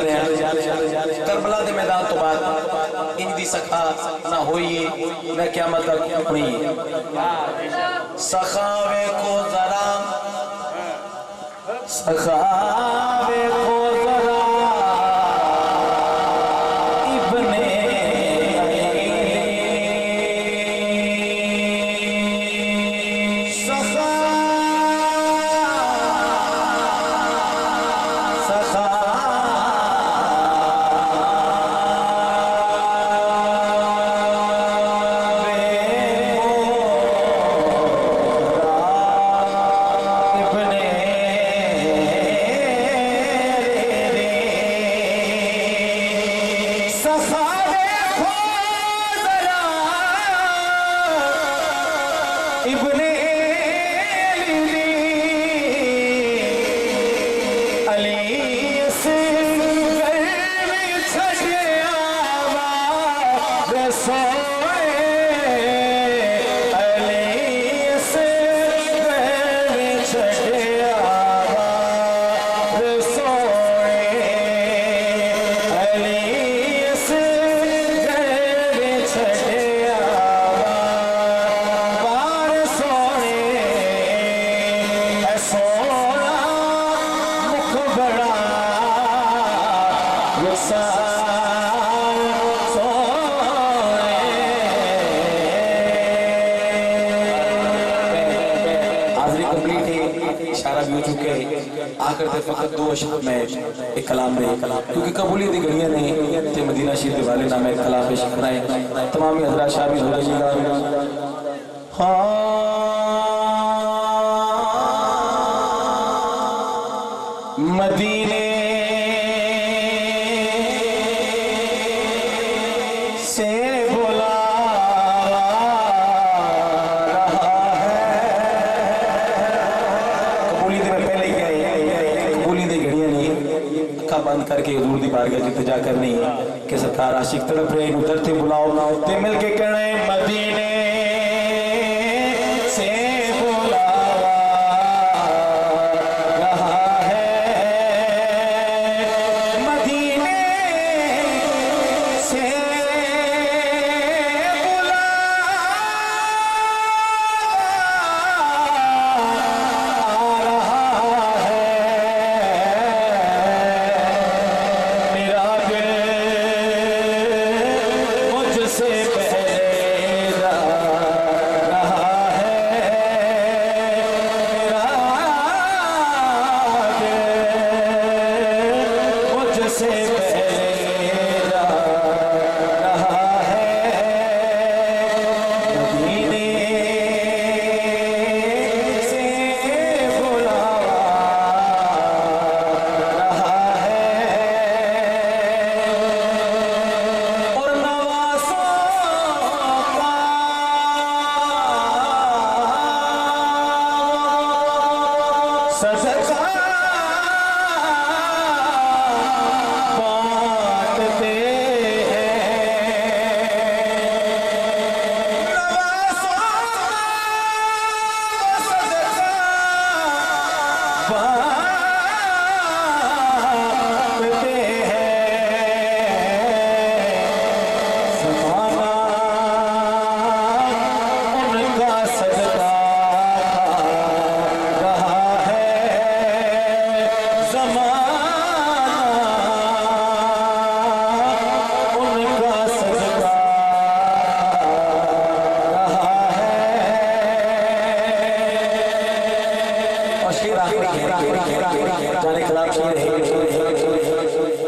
رہے ہیں کربلا دے میدان تو بعد انج دی سکھا نہ ہوئی نہ قیامت تک اپنی سخاوے کو ذرا سخاوے کو ذرا آخر تے فقط دو اشعار میں ایک کلام دے کیونکہ قبولیت دی گھڑیاں نے تے مدینہ شریف دے والے نام ایک کلام پیش کرائے تمامی حضرات شامل ہو جائیے گا مدینے سے بلا بند کر کے حضور دی بارگاہ جی التجا کرنی کہ سرکار عاشق تڑپ رہے ہیں ادھر تھے بلاؤ تے مل کے کہنے مدینے سے بلاوا رہا ہے مدینے سے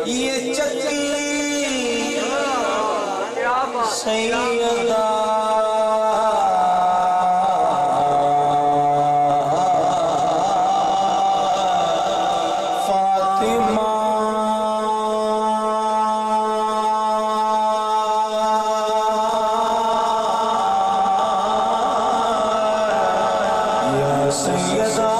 یہ چکی سیدہ فاطمہ یا سیدہ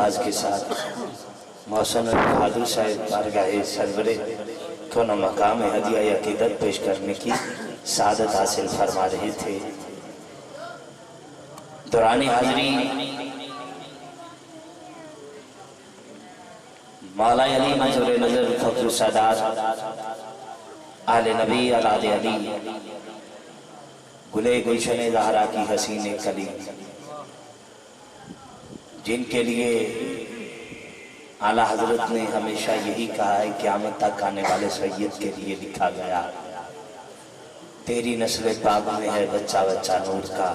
انداز کے ساتھ محسن بہادر صاحب بارگاہ سرور کون مقام ہدیہ عقیدت پیش کرنے کی سعادت حاصل فرما رہے تھے۔ دوران حاضری مولا علی منظور نظر فخر سادات آل نبی اولاد علی گلے گلشن زہرا کی حسین کلی، جن کے لیے اعلیٰ حضرت نے ہمیشہ یہی کہا ہے قیامت تک آنے والے سید کے لیے لکھا گیا، تیری نسل پاک میں ہے بچہ بچہ نور کا،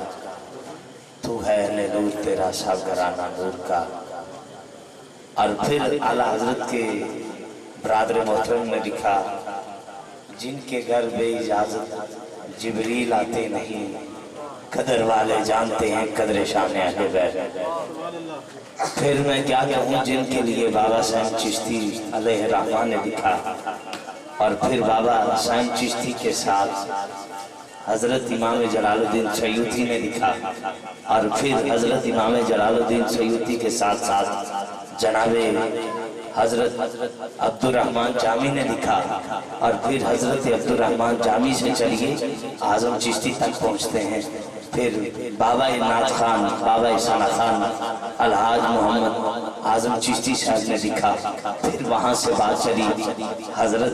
تو ہے اہل نور تیرا ساگرانہ نور کا۔ اور پھر اعلیٰ حضرت کے برادر محترم نے لکھا، جن کے گھر بے اجازت جبریل آتے نہیں، قدر والے جانتے ہیں قدر شان اہل بیت۔ پھر میں کیا کہوں جن کے لیے بابا صاحب چشتی علیہ الرحمہ نے لکھا، اور پھر بابا صاحب چشتی کے ساتھ حضرت امام جلال الدین سیوطی نے لکھا، اور پھر حضرت امام جلال الدین سیوطی کے ساتھ ساتھ جناب حضرت عبد الرحمن جامی نے لکھا، اور پھر حضرت عبد الرحمن جامی سے چلیے اعظم چشتی تک پہنچتے ہیں۔ پھر بابا ناز خان، بابا ثنا خان، الحاج محمد اعظم چشتی صاحب نے لکھا، پھر وہاں سے بات چلی حضرت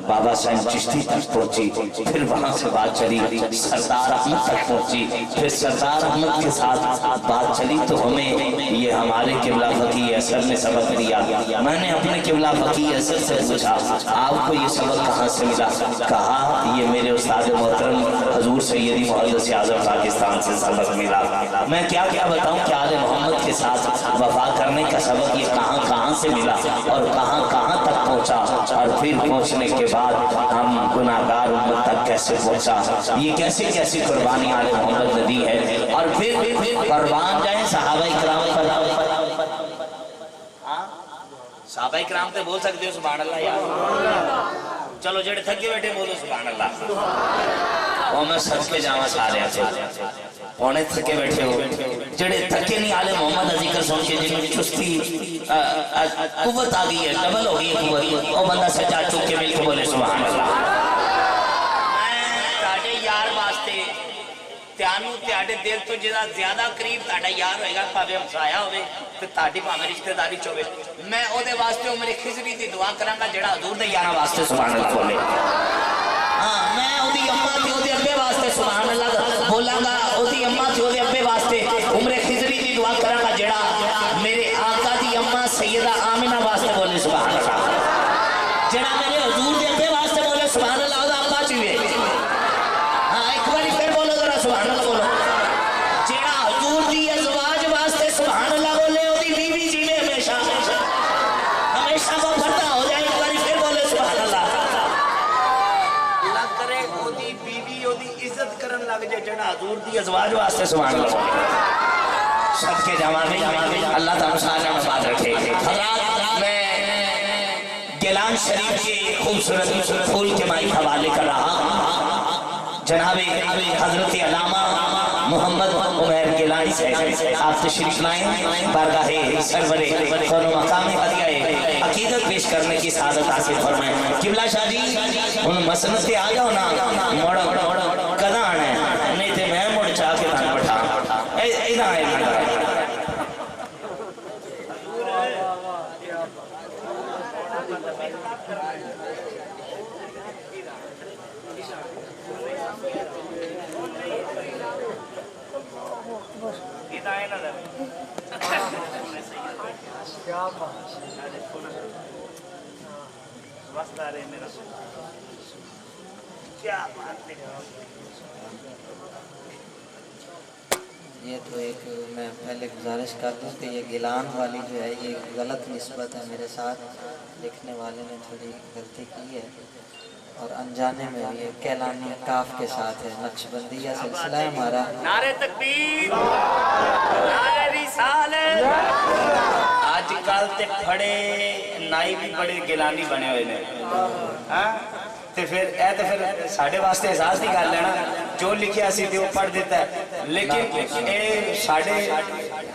بابا صاحب چشتی تک پہنچی، پھر وہاں سے بات چلی سردار احمد تک پہنچی، پھر سردار احمد کے ساتھ بات چلی تو ہمیں یہ ہمارے قبلہ فقیہ اثر نے سبق دیا۔ میں نے اپنے قبلہ فقیہ اثر سے پوچھا آپ کو یہ سبق کہاں سے ملا؟ کہا یہ میرے استاد محترم حضور سیدی محدث اعظم پاکستان سے سبق ملا۔ میں کیا بتاؤں کہ آل محمد کے ساتھ وفا کرنے کا سبق یہ کہاں سے ملا اور کہاں تک پہنچا، اور پھر پہنچنے کے بعد ہم گناہگار امت تک کیسے پہنچا، یہ کیسی قربانی آل محمد نے دی ہے۔ اور پھر قربان جائیں صحابہ اکرام پر۔ صحابہ اکرام تے بول سکتے ہو سبحان اللہ یار؟ چلو جڑے تھکے بیٹھے بولو سبحان اللہ۔ وہ میں سب کے جامعہ سارے ہیں پونے تھکے بیٹھے ہو، جڑے تھکے نہیں آل محمد ذکر سن کے جن میں چستی قوت آ گئی ہے، ڈبل ہو گئی ہے قوت، وہ بندہ سجا چک کے مل کے بولے سبحان اللہ۔ میں تاڑے یار واسطے تیانو تیاڑے دل تو جدا زیادہ قریب تاڑا یار ہوئے گا، پاوے ہمسایا ہوئے تو تاڑی پاوے رشتہ داری چوے، میں او دے واسطے او میرے خضری دی دعا کروں گا جڑا حضور دے یارہ واسطے سبحان اللہ بولے۔ میں او دی اماں تھی او دے ابے واسطے سبحان اللہ بولاں گا، او دی اماں تھی او دے ابے واسطے عمر خضری دی دعا کروں گا جڑا میرے آقا دی اماں سیدہ آمنہ واسطے بولے سبحان اللہ، جڑا میرے حضور دے ابے واسطے بولے سبحان اللہ او دا ابا چوئے۔ ایک باری پھر بولو ذرا سبحان اللہ بولو، جڑا حضور دی ازواج واسطے سبحان اللہ بولے او دی بیوی جیوے ہمیشہ وہ بھرتا ہو جائے، ایک باری پھر بولے سبحان اللہ۔ اللہ کرے او دی بیوی او دی عزت کرن لگ جائے جڑا حضور دی ازواج واسطے سبحان اللہ بولے۔ سب کے جمع میں اللہ تعالیٰ سارے مباد رکھے۔ حضرات میں گیلان شریف کے خوبصورت پھول کے مائی حوالے کر رہا جناب حضرت علامہ محمد عمیر گیلانی صاحب، آپ تشریف لائیں بارگاہ سرور کون مقام ہدیہ عقیدت پیش کرنے کی سعادت حاصل فرمائیں۔ قبلہ شاہ جی ان مسند سے آ جاؤ نا، مڑ کداں آنا ہے نہیں تے میں مڑ چاہ کے تھا بٹھا ادھا آئے یہ تو ایک میں پہلے گزارش کر دوں کہ یہ گیلان والی جو ہے یہ غلط نسبت ہے میرے ساتھ، لکھنے والے نے تھوڑی غلطی کی ہے اور انجانے میں یہ کیلانی کاف کے ساتھ ہے۔ نقشبندیہ سلسلہ ہے ہمارا۔ نعرہ تکبیر، نعرہ رسالت۔ آج کل تے پھڑے نائی بھی بڑے گیلانی بنے ہوئے نے، تے پھر ساڑھے واسطے احساس نہیں کر لینا جو لکھیا سی تے وہ پڑھ دیتا ہے، لیکن اے ساڑھے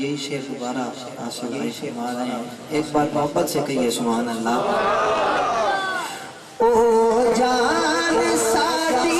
یہی شعر دوبارہ آصف بھائی فرما رہے ہیں، ایک بار محبت سے کہیے سبحان اللہ۔ او جان ساڈی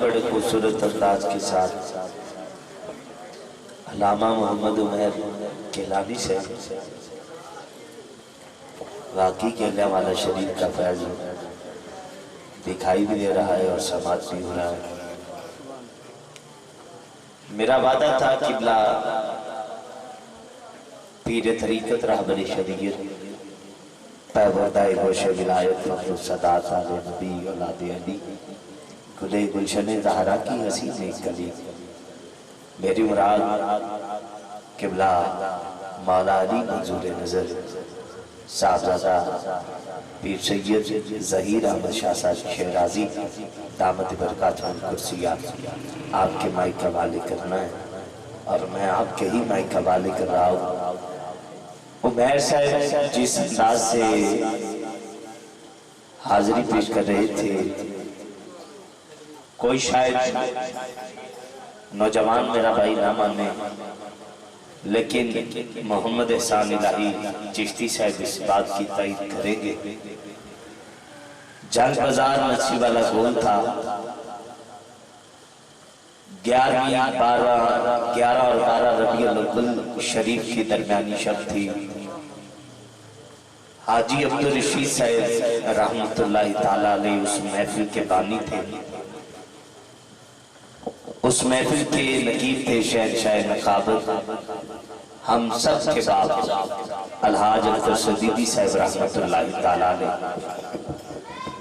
بڑے خوبصورت انداز کے ساتھ علامہ محمد عمیر کیلانی سے واقعی کہنے والا شریف کا فیض دکھائی بھی دے رہا ہے اور سماعت بھی ہو رہا ہے۔ میرا وعدہ تھا قبلہ پیر طریقت رہبر شریعت پیوردہ گوش ولایت فخر السادات آل نبی اولاد علی گلے گلشن زہرا کی حسین کلی میری مراد قبلہ مولا علی منظور نظر صاحبزادہ پیر سید ظہیر احمد شاہ صاحب شہرازی دامت برکات الکرسیات آپ کے مائک کا حوالے کرنا ہے اور میں آپ کے ہی مائک کا حوالے کر رہا ہوں۔ عمیر صاحب جس انداز سے حاضری پیش کر رہے تھے، کوئی شاید نوجوان میرا بھائی نہ مانے، لیکن محمد احسان الہی چشتی صاحب اس بات کی تائید کریں گے۔ جنگ بازار نسی والا گول تھا، 11 اور 12 ربیع الاول شریف کی درمیانی شب تھی۔ حاجی عبدالرشید صاحب رحمت اللہ تعالیٰ علیہ اس محفل کے بانی تھے، اس محفل کے نقیب تھے شہنشاہ نقابت ہم سب کے باپ الحاج اختر صدیقی صاحب رحمت اللہ تعالیٰ علیہ۔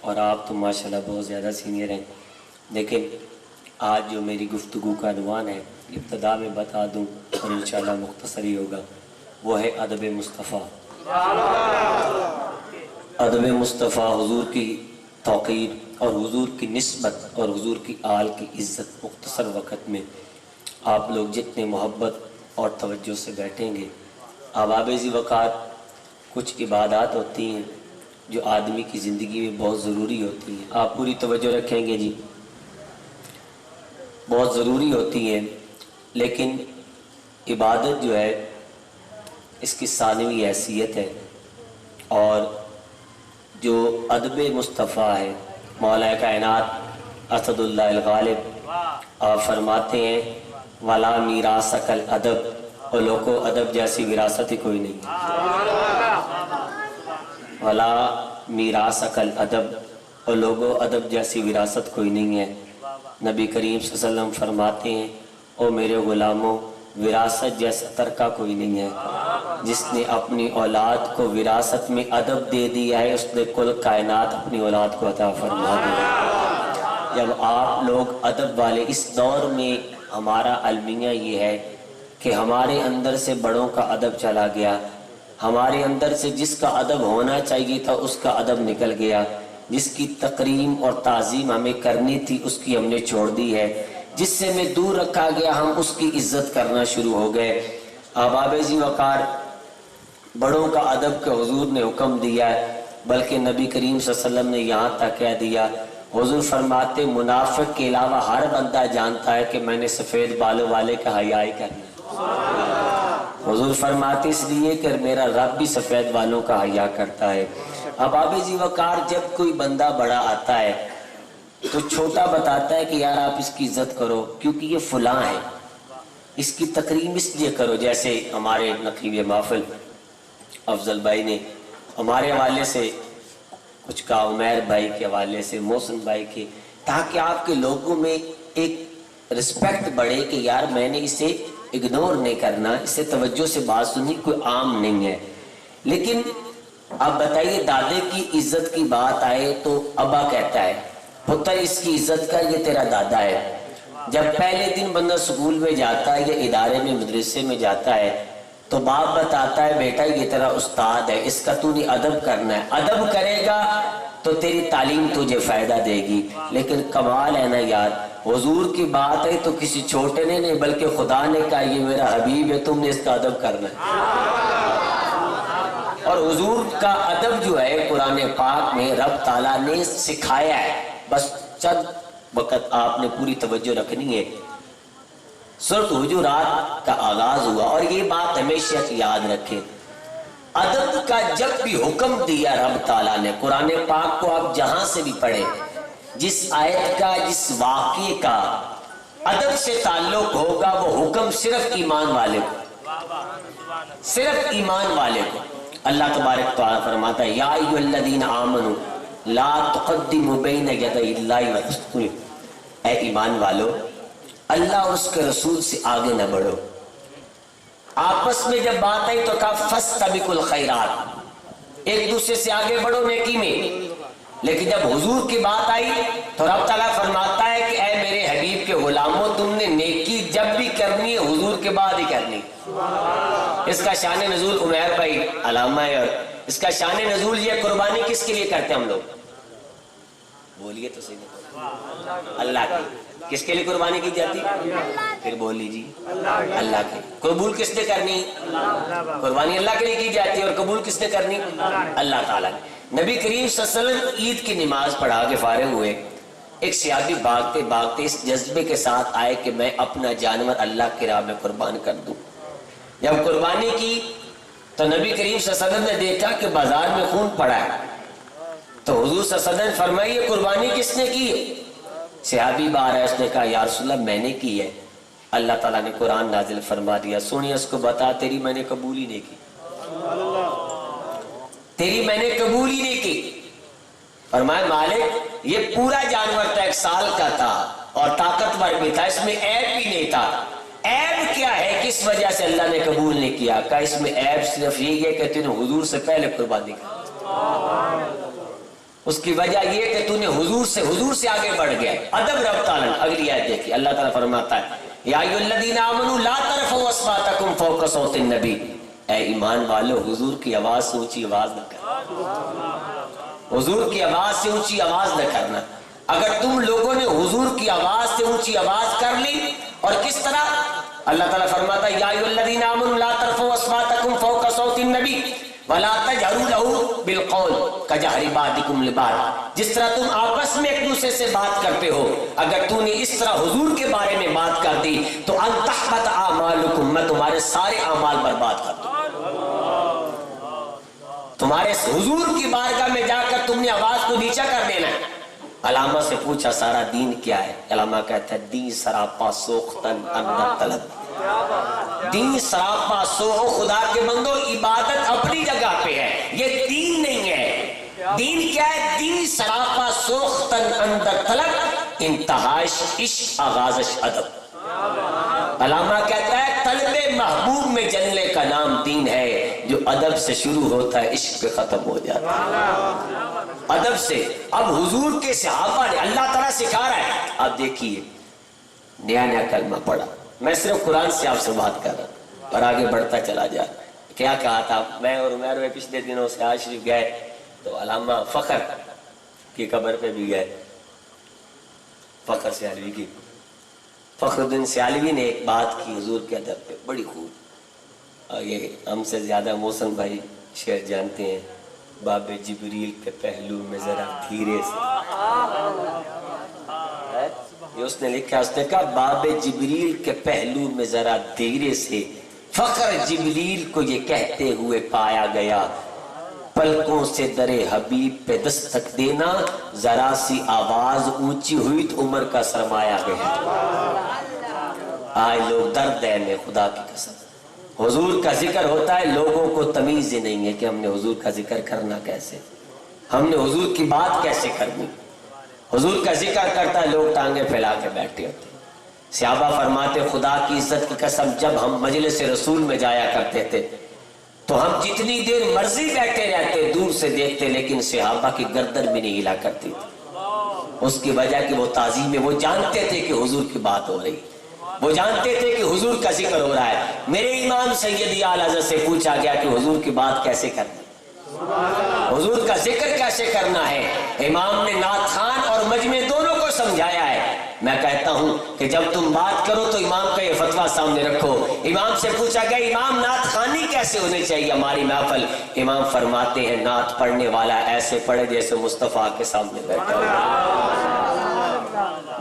اور آپ تو ماشاءاللہ بہت زیادہ سینئر ہیں، لیکن آج جو میری گفتگو کا عنوان ہے ابتدا میں بتا دوں اور انشاءاللہ مختصر ہی ہوگا، وہ ہے ادب مصطفیٰ۔ ادب مصطفیٰ، حضور کی توقیر اور حضور کی نسبت اور حضور کی آل کی عزت۔ مختصر وقت میں آپ لوگ جتنے محبت اور توجہ سے بیٹھیں گے، آباب ذی وقار کچھ عبادات ہوتی ہیں جو آدمی کی زندگی میں بہت ضروری ہوتی ہیں، آپ پوری توجہ رکھیں گے جی، بہت ضروری ہوتی ہیں، لیکن عبادت جو ہے اس کی ثانوی حیثیت ہے، اور جو ادب مصطفیٰ ہے، مولا کائنات اسد اللہ الغالب آپ فرماتے ہیں وَلَا مِيرَاثَ كَالْأَدَبِ، اور لوگوں ادب جیسی وراثت ہی کوئی نہیں، وَلَا مِيرَاثَ كَالْأَدَبِ، اور لوگوں ادب جیسی وراثت کوئی نہیں ہے۔ نبی کریم صلی اللہ علیہ وسلم فرماتے ہیں او میرے غلاموں، وراثت جیسا ترکہ کوئی نہیں ہے، جس نے اپنی اولاد کو وراثت میں ادب دے دیا ہے اس نے کل کائنات اپنی اولاد کو عطا فرما دیا۔ جب آپ لوگ ادب والے، اس دور میں ہمارا المیہ یہ ہے کہ ہمارے اندر سے بڑوں کا ادب چلا گیا، ہمارے اندر سے جس کا ادب ہونا چاہیے تھا اس کا ادب نکل گیا، جس کی تکریم اور تعظیم ہمیں کرنی تھی اس کی ہم نے چھوڑ دی ہے، جس سے ہمیں دور رکھا گیا ہم اس کی عزت کرنا شروع ہو گئے۔ آباب ذی وقار بڑوں کا ادب کے حضور نے حکم دیا ہے، بلکہ نبی کریم صلی اللہ علیہ وسلم نے یہاں تک کہہ دیا، حضور فرماتے منافق کے علاوہ ہر بندہ جانتا ہے کہ میں نے سفید بالوں والے کا حیا ہی کرنا ہے۔ حضور فرماتے اس لیے کہ میرا رب بھی سفید بالوں کا حیا کرتا ہے۔ آباب ذی وقار جب کوئی بندہ بڑا آتا ہے تو چھوٹا بتاتا ہے کہ یار آپ اس کی عزت کرو کیونکہ یہ فلاں ہے، اس کی تکریم اس لیے کرو، جیسے ہمارے نقیب محفل افضل بھائی نے ہمارے حوالے سے کچھ کہا، عمیر بھائی کے حوالے سے، محسن بھائی کے، تاکہ آپ کے لوگوں میں ایک رسپیکٹ بڑھے کہ یار میں نے اسے اگنور نہیں کرنا، اسے توجہ سے بات سنی، کوئی عام نہیں ہے۔ لیکن اب بتائیے دادے کی عزت کی بات آئے تو ابا کہتا ہے پتر اس کی عزت کر، یہ تیرا دادا ہے۔ جب پہلے دن بندہ سکول میں جاتا ہے یا ادارے میں مدرسے میں جاتا ہے تو باپ بتاتا ہے بیٹا یہ تیرا استاد ہے، اس کا تو نے ادب کرنا ہے، ادب کرے گا تو تیری تعلیم تجھے فائدہ دے گی۔ لیکن کمال ہے نا یار، حضور کی بات ہے تو کسی چھوٹے نے نہیں بلکہ خدا نے کہا یہ میرا حبیب ہے، تم نے اس کا ادب کرنا ہے۔ اور حضور کا ادب جو ہے قرآن پاک میں رب تعالیٰ نے سکھایا ہے، بس چند وقت آپ نے پوری توجہ رکھنی ہے۔ سورۃ حجرات کا آغاز ہوا، اور یہ بات ہمیشہ یاد رکھیں، ادب کا جب بھی حکم دیا رب تعالیٰ نے، قرآن پاک کو آپ جہاں سے بھی پڑھیں، جس آیت کا جس واقعے کا ادب سے تعلق ہوگا وہ حکم صرف ایمان والے کو، صرف ایمان والے کو۔ اللہ تبارک تعالیٰ فرماتا ہے یا ایھا الذین آمنوا لا تقدموا بین یدی اللہ ورسولہ، اے ایمان والو اللہ اور اس کے رسول سے آگے نہ بڑھو۔ آپس میں جب بات آئی تو کہا فاستبقوا الخیرات، ایک دوسرے سے آگے بڑھو نیکی میں۔ لیکن جب حضور کی بات آئی تو رب تعالیٰ فرماتا ہے کہ اے میرے حبیب کے غلاموں تم نے نیکی جب بھی کرنی ہے حضور کے بعد ہی کرنی۔ اس کا شان نزول عمیر بھائی علامہ ہے، اور اس کا شان نزول یہ قربانی کس کے لیے کرتے ہیں ہم لوگ؟ بولیے تو صحیح، اللہ کی۔ کس کے لیے قربانی کی جاتی؟ پھر بول لیجیے اللہ کی۔ قبول کس نے کرنی؟ قربانی اللہ کے لیے کی جاتی ہے، اور قبول کس نے کرنی؟ اللہ تعالیٰ نے۔ نبی کریم صلی اللہ علیہ وسلم عید کی نماز پڑھا کے فارغ ہوئے، ایک صحابی بھاگتے بھاگتے اس جذبے کے ساتھ آئے کہ میں اپنا جانور اللہ کی راہ میں قربان کر دوں۔ جب قربانی کی تو نبی کریم صلی اللہ علیہ وسلم نے دیکھا کہ بازار میں خون پڑا ہے، تو حضور صلی اللہ علیہ وسلم فرمائی یہ قربانی کس نے کی ہے؟ صحابی باہر ہے، اس نے کہا یا رسول اللہ میں نے کی ہے۔ اللہ تعالیٰ نے قرآن نازل فرما دیا سونی اس کو بتا تیری میں نے قبول ہی نہیں کی، تیری میں نے قبول ہی نہیں کی۔ فرمایا مالک یہ پورا جانور تھا، 1 سال کا تھا اور طاقتور بھی تھا، اس میں عیب بھی نہیں تھا۔ عیب کیا ہے کس وجہ سے اللہ نے قبول نہیں کیا؟ کہ اس میں عیب صرف یہ ہے کہ تم نے حضور سے پہلے قربانی کی۔ اس کی وجہ یہ کہ تو نے حضور سے آگے بڑھ گیا. ادب رب تعالیٰ. اگلی آیت دیکھیے اللہ تعالیٰ فرماتا ہے یا ایھا الذین آمنوا لا ترفعوا اصواتکم فوق صوت النبی. اے ایمان والو حضور کی آواز سے اونچی آواز نہ کرنا. حضور کی آواز سے اونچی آواز نہ کرنا. اگر تم لوگوں نے حضور کی آواز سے اونچی آواز کر لی, اور کس طرح اللہ تعالیٰ فرماتا ہے یا ایھا الذین آمنوا لا ترفعوا اصواتکم فوق صوت النبی ولا تجهروا له بالقول كجهر بعضكم لبعض. جس طرح تم آپس میں ایک دوسرے سے بات کرتے ہو, اگر تو نے اس طرح حضور کے بارے میں بات کر دی تو ان تحبط اعمالکم, میں تمہارے سارے اعمال برباد کر دوں. تمہارے حضور کی بارگاہ میں جا کر تم نے آواز کو نیچا کر دینا ہے. علامہ سے پوچھا سارا دین کیا ہے؟ علامہ کہتا ہے دین سراپا سوختن اندر طلب. دین سراپا سو خدا کے بندو عبادت اپنی جگہ پہ ہے, یہ دین نہیں ہے. دین کیا ہے؟ دین سراپا سوختن اندر طلب انتہائش عشق آغازش ادب. علامہ کہتا ہے طلب محبوب میں جلنے کا نام دین ہے, جو ادب سے شروع ہوتا ہے عشق پہ ختم ہو جاتا ہے. ادب سے. اب حضور کے صحابہ نے اللہ تعالیٰ سکھا رہا ہے. اب دیکھیے نیا کلمہ پڑھا. میں صرف قرآن سے آپ سے بات کر رہا ہوں اور آگے بڑھتا چلا جا. کیا کہا تھا؟ میں اور عمیر میں پچھلے دنوں سے آج شریف گئے تو علامہ فخر کی قبر پہ بھی گئے. فخر سیالوی کی, فخر الدین سیالوی نے ایک بات کی حضور کے ادب پہ بڑی خوب. اور یہ ہم سے زیادہ محسن بھائی شعر جانتے ہیں. باب جبریل کے پہلو میں ذرا دھیرے سے, یہ اس نے لکھا, اس نے کہا باب جبریل کے پہلو میں ذرا دھیرے سے فخر جبریل کو یہ کہتے ہوئے پایا گیا, پلکوں سے در حبیب پہ دستک دینا, ذرا سی آواز اونچی ہوئی تو عمر کا سرمایا گیا. آئے لوگ درد ہے میں خدا کی قسم. حضور کا ذکر ہوتا ہے, لوگوں کو تمیز ہی نہیں ہے کہ ہم نے حضور کا ذکر کرنا کیسے, ہم نے حضور کی بات کیسے کرنی. حضور کا ذکر کرتا ہے لوگ ٹانگیں پھیلا کے بیٹھے ہوتے. صحابہ فرماتے خدا کی عزت کی قسم جب ہم مجلس رسول میں جایا کرتے تھے تو ہم جتنی دیر مرضی بیٹھے رہتے دور سے دیکھتے, لیکن صحابہ کی گردن بھی نہیں ہلا کرتی تھی. اس کی وجہ کہ وہ تعظیم ہے, وہ جانتے تھے کہ حضور کی بات ہو رہی, وہ جانتے تھے کہ حضور کا ذکر ہو رہا ہے. میرے امام سید اعلی حضرت سے پوچھا گیا کہ حضور کی بات کیسے کرنی, حضور کا ذکر کیسے کرنا ہے. امام نے نعت خوان اور مجمع دونوں کو سمجھایا ہے. میں کہتا ہوں کہ جب تم بات کرو تو امام کا یہ فتویٰ سامنے رکھو. امام سے پوچھا گیا امام نعت خوانی کیسے ہونی چاہیے ہماری محفل؟ امام فرماتے ہیں نعت پڑھنے والا ایسے پڑھے جیسے مصطفیٰ کے سامنے بیٹھا ہو.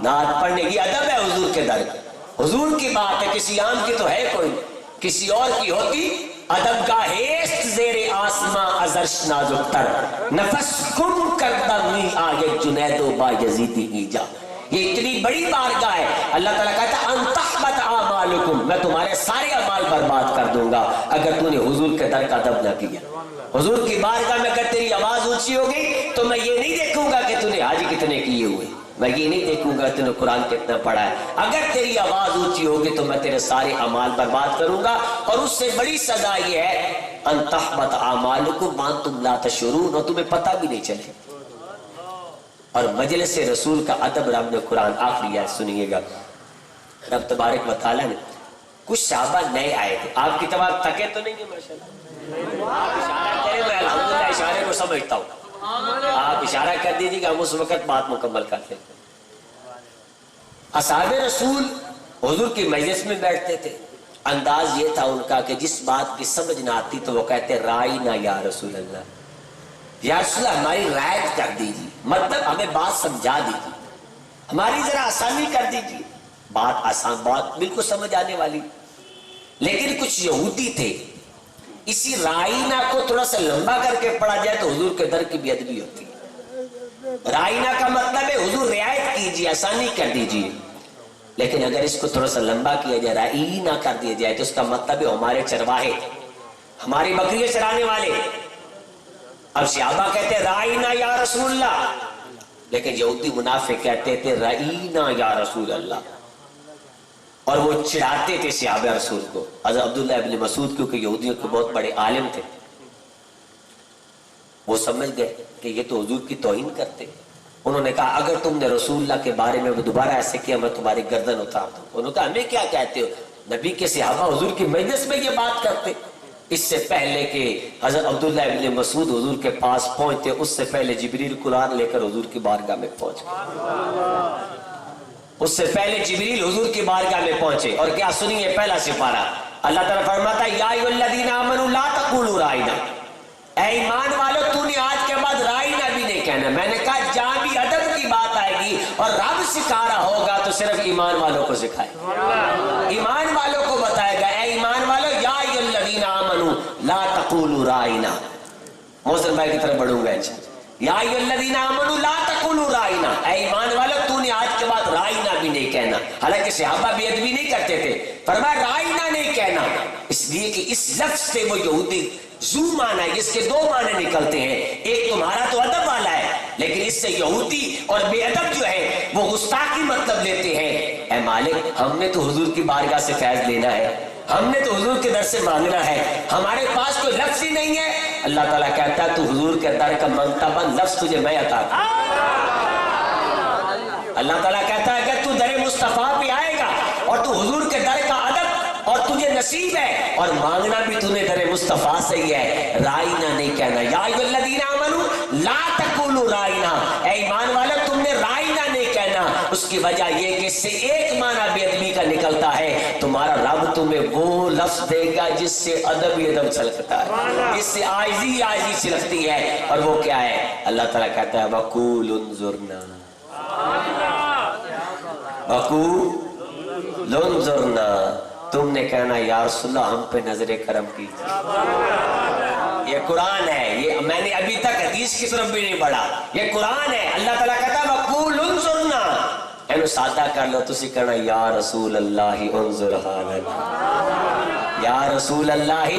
نعت پڑھنے کی ادب ہے حضور کے در. حضور کی بات ہے, کسی عام کی تو ہے کوئی, کسی اور کی ہوتی. ادب کا ہیست زیر آسماں ازرش نازک تر, نفس کم کردہ می آگے جنید و با یزیدی ایجا. یہ اتنی بڑی بارگاہ ہے. اللہ تعالیٰ کہتا ہے ان تحبط اعمالکم, میں تمہارے سارے اعمال برباد کر دوں گا اگر تو نے حضور کے در کا ادب نہ کیا. حضور کی بارگاہ میں اگر تیری آواز اونچی ہوگی تو میں یہ نہیں دیکھوں گا کہ تو نے حج کتنے کیے ہوئے, میں یہ نہیں دیکھوں گا تو نے قرآن کتنا پڑھا ہے. اگر تیری آواز اونچی ہوگی تو میں تیرے سارے اعمال برباد کروں گا. اور اس سے بڑی سزا یہ ہے ان تحبط اعمالکم وانتم لا تشعرون, اور تمہیں پتہ بھی نہیں چلے. اور مجلس رسول کا ادب رب نے قرآن آخری آیت سنیے گا. رب تبارک و تعالیٰ نے کچھ صحابہ نئے آئے تھے. آپ کی طرف تھکے تو نہیں ہیں ماشاءاللہ, آپ اشارہ کریں, میں الحمدللہ اشارے کو سمجھتا ہوں. آپ اشارہ کر دیجیے کہ ہم اس وقت بات مکمل کرتے ہیں. اصحاب رسول حضور کی مجلس میں بیٹھتے تھے. انداز یہ تھا ان کا کہ جس بات کی سمجھ نہ آتی تو وہ کہتے رائنا یا رسول اللہ, یا رسول اللہ ہماری رعایت کر دیجیے, مطلب ہمیں بات سمجھا دیجیے, ہماری ذرا آسانی کر دیجیے. بات آسان, بات بالکل سمجھ آنے والی. لیکن کچھ یہودی تھے, اسی رائنا کو تھوڑا سا لمبا کر کے پڑھا جائے تو حضور کے در کی بے ادبی ہوتی ہے. رائنا کا مطلب ہے حضور رعایت کیجیے, آسانی کر دیجیے. لیکن اگر اس کو تھوڑا سا لمبا کیا جائے, رائنا کر دیا جائے, تو اس کا مطلب ہے ہمارے چرواہے, ہماری بکریاں چرانے والے. اب صحابہ کہتے ہیں رائنا یا رسول اللہ, لیکن یہودی منافق کہتے تھے رائنا یا رسول اللہ, اور وہ چڑھاتے تھے صحابہ رسول کو. حضرت عبداللہ ابن مسعود کیونکہ یہودیوں کے بہت بڑے عالم تھے, وہ سمجھ گئے کہ یہ تو حضور کی توہین کرتے. انہوں نے کہا اگر تم نے رسول اللہ کے بارے میں دوبارہ ایسے کیا میں تمہاری گردن اتار دوں. انہوں نے کہا ہمیں کیا کہتے ہو؟ نبی کے صحابہ حضور کی مجلس میں یہ بات کرتے. اس سے پہلے کہ حضرت عبداللہ ابن مسعود حضور کے پاس پہنچتے اس سے پہلے جبریل قرآن لے کر حضور کی بارگاہ میں پہنچ گئے. اس سے پہلے جبریل حضور کی بارگاہ میں پہنچے اور کیا سنیے پہلا سپارہ اللہ تعالیٰ فرماتا ہے یا ایھا الذین آمنوا لا تقولوا رائنا، اے ایمان والو تو نے آج کے بعد رائنا بھی نہیں کہنا. میں نے کہا جہاں بھی ادب کی بات آئے گی اور رب سکھا رہا ہوگا تو صرف ایمان والوں کو سکھائے، ایمان والوں کو بتائے گا اے ایمان والو یا ایھا الذین آمنوا لا تقولوا رائنا. محسن بھائی کی طرف بڑھوں گا انشاءاللہ. یا ایھا الذین آمنوا لا تقولوا رائنا، اے ایمان والو تو نے آج کے بعد رائنا بھی نہیں کہنا. حالانکہ صحابہ بے ادبی نہیں کرتے تھے، فرمایا رائنا نہیں کہنا، اس لیے کہ اس لفظ سے وہ یہودی زو معنی ہے، اس کے دو معنی نکلتے ہیں. ایک تمہارا تو ادب والا ہے لیکن اس سے یہودی اور بے ادب جو ہے وہ گستاخی مطلب لیتے ہیں. اے مالک ہم نے تو حضور کی بارگاہ سے فیض لینا ہے، ہم نے تو حضور کے در سے مانگنا ہے، ہمارے پاس کوئی لفظ ہی نہیں ہے. اللہ تعالیٰ کہتا ہے تو حضور کے در کا مانگتا بن لفظ تجھے میں عطا کروں. اللہ تعالیٰ کہتا ہے کہ تو در مصطفیٰ پہ آئے گا اور تو حضور کے در کا ادب اور تجھے نصیب ہے اور مانگنا بھی تو نے در مصطفیٰ سے ہی ہے. رائنا نہیں کہنا. یا ایھا الذین آمنوا لا تقولوا رائنا، اے ایمان والو تم نے رائنا نہیں کہنا. اس کی وجہ یہ کہ اس سے ایک معنی بے ادبی کا نکلتا ہے، تمہارا رب تمہیں وہ لفظ دے گا جس سے ادب ہی ادب چھلکتا ہے، جس سے عاجزی عاجزی چھلکتی ہے. اور وہ کیا ہے؟ اللہ تعالیٰ کہتا ہے وَقُولُوا انظُرْنَا، وَقُولُوا انظُرْنَا، تم نے کہنا یا رسول اللہ ہم پہ نظر کرم کیجیے. یہ قرآن ہے، یہ میں نے ابھی تک حدیث کی طرف بھی نہیں بڑھا، یہ قرآن ہے. اللہ تعالیٰ کہتا ہے وَقُولُوا انظُرْنَا، اینو سادہ کر لو تسی کہنا یا رسول اللہ انظر حالنا، یا رسول اللہ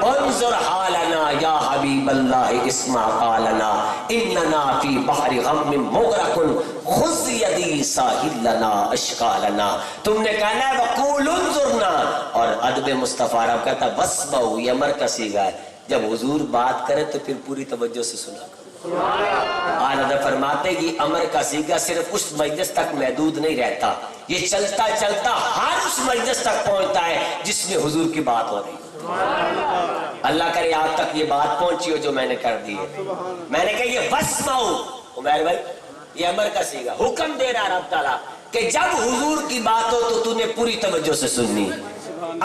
انظر حالنا، یا حبیب اللہ اسمع قالنا، اننا فی بحر غم مغرق خذ یدی ساحل لنا اشکالنا. تم نے کہنا ہے وقول انظرنا. اور ادب مصطفیٰ رب کہتا ہے واسمعوا، یہ امر کا صیغہ ہے، جب حضور بات کرے تو پھر پوری توجہ سے سنا کرو. آنادہ فرماتے یہ امر کا صیغہ صرف اس مجلس تک محدود نہیں رہتا، یہ چلتا چلتا ہر اس مجلس تک پہنچتا ہے جس میں حضور کی بات ہو رہی ہے. اللہ کرے آپ تک یہ بات پہنچی ہو جو میں نے کر دی ہے. میں نے کہا یہ واسمعوا، عمیر بھائی یہ امر کا صیغہ، حکم دے رہا رب تعالیٰ کہ جب حضور کی بات ہو تو تو نے پوری توجہ سے سننی،